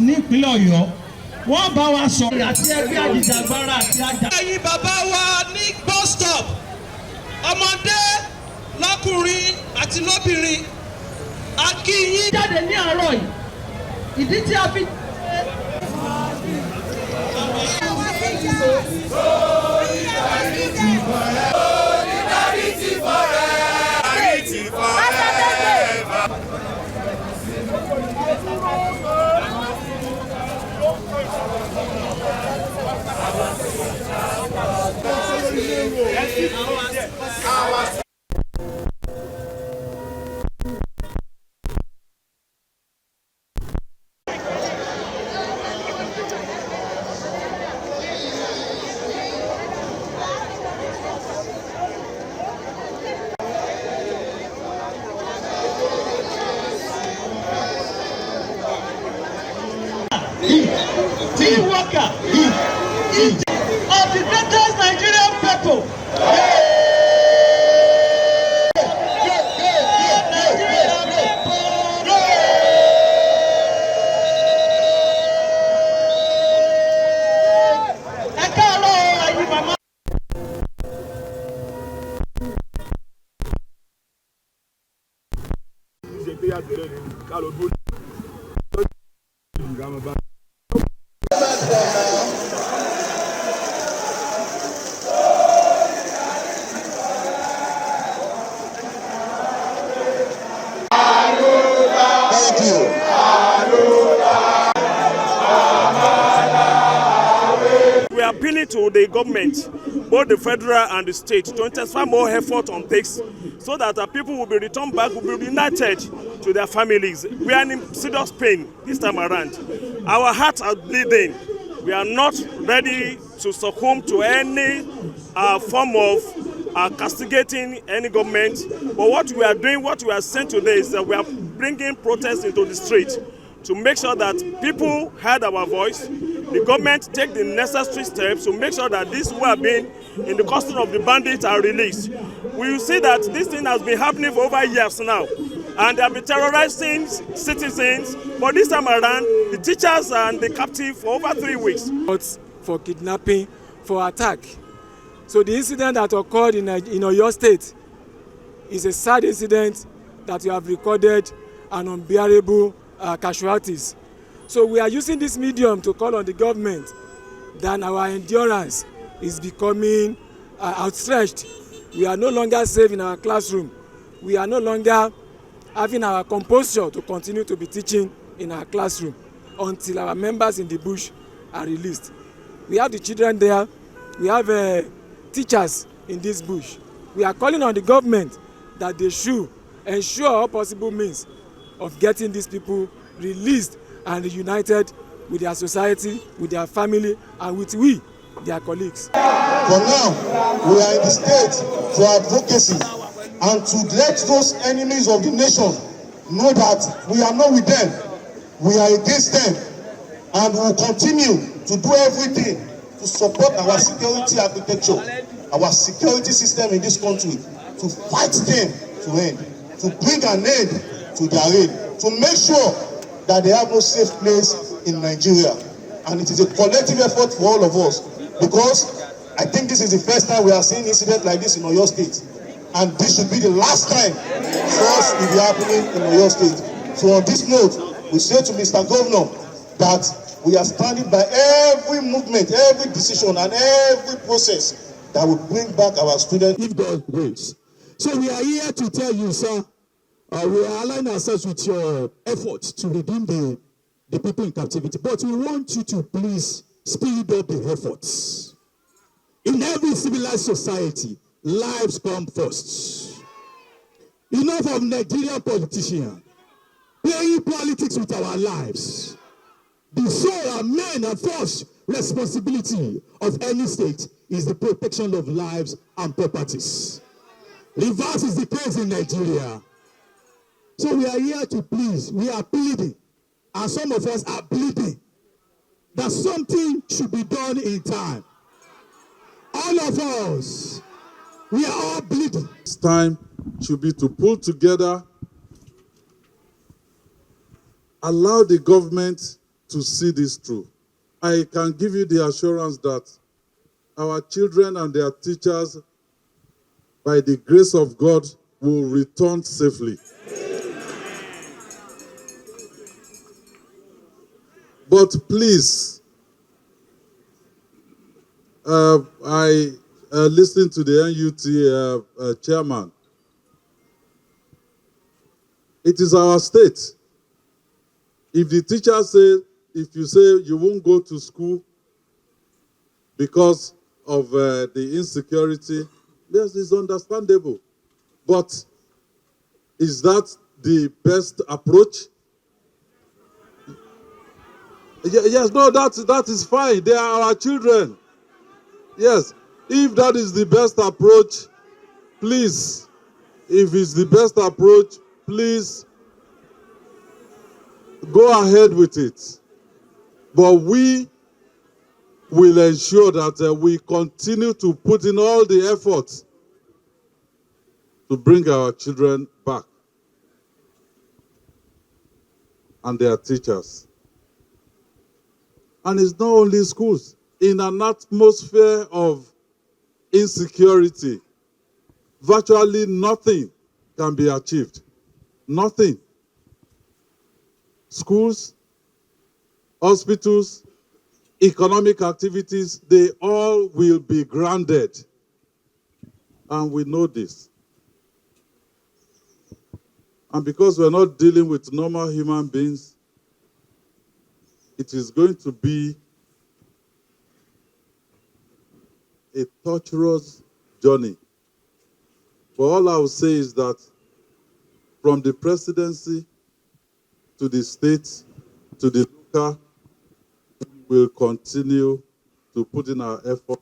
ní ìpínlẹ̀ Ọ̀yọ́ wọ́n bá wa sọ àti ẹgbẹ́ àjìjàgbara àti àjà. ẹ̀yin bàbá wa ní bus stop ọmọdé lọ́kùnrin àti lóbìnrin a kí yín jáde ní àárọ̀ yìí ìdí tí a fi. Team worker of the greatest Nigerian people. We are appealing to the government, both the federal and the state, to intensify more effort on this so that our people will be returned back, will be reunited to their families. We are in serious pain this time around. Our hearts are bleeding. We are not ready to succumb to any form of castigating any government. But what we are doing, what we are saying today is that we are bringing protests into the street to make sure that people heard our voice. The government take the necessary steps to make sure that these who have been in the custody of the bandits are released. We will see that this thing has been happening for over years now, and they have been terrorizing citizens. But this time around, the teachers and the captive for over 3 weeks. For kidnapping, for attack. So the incident that occurred in Oyo State is a sad incident that we have recorded an unbearable casualties. So we are using this medium to call on the government that our endurance is becoming outstretched. We are no longer safe in our classroom. We are no longer having our composure to continue to be teaching in our classroom until our members in the bush are released. We have the children there. We have teachers in this bush. We are calling on the government that they should ensure all possible means of getting these people released and reunited with their society, with their family, and with their colleagues. For now, we are in the state for advocacy and to let those enemies of the nation know that we are not with them, we are against them, and we will continue to do everything to support our security architecture, our security system in this country, to fight them to end, to bring an end to their reign, to make sure that they have no safe place in Nigeria. And it is a collective effort for all of us, because I think this is the first time we are seeing incident like this in Oyo State, and this should be the last time such will be happening in Oyo State. So on this note, we say to Mr. Governor that we are standing by every movement, every decision, and every process that will bring back our students. If God wills. So we are here to tell you, sir, we are aligning ourselves with your efforts to redeem the people in captivity. But we want you to please speed up the efforts. In every civilized society, lives come first. Enough of Nigerian politicians playing politics with our lives. The sole and main and first responsibility of any state is the protection of lives and properties. Reverse is the case in Nigeria. So we are here to please, we are pleading, and some of us are pleading that something should be done in time. All of us, we are all bleeding. It's time should be to pull together, allow the government to see this through. I can give you the assurance that our children and their teachers, by the grace of God, will return safely. But please, I listened to the NUT chairman. It is our state. If the teacher say, if you say you won't go to school because of the insecurity, yes, it's understandable. But is that the best approach? Yes, no, that is fine. They are our children. Yes, if that is the best approach, please, if it's the best approach, please go ahead with it. But we will ensure that we continue to put in all the efforts to bring our children back and their teachers. And it's not only schools. In an atmosphere of insecurity, virtually nothing can be achieved. Nothing. Schools, hospitals, economic activities, they all will be grounded. And we know this. And because we're not dealing with normal human beings, it is going to be a torturous journey. But all I will say is that from the presidency to the state to the local, we will continue to put in our effort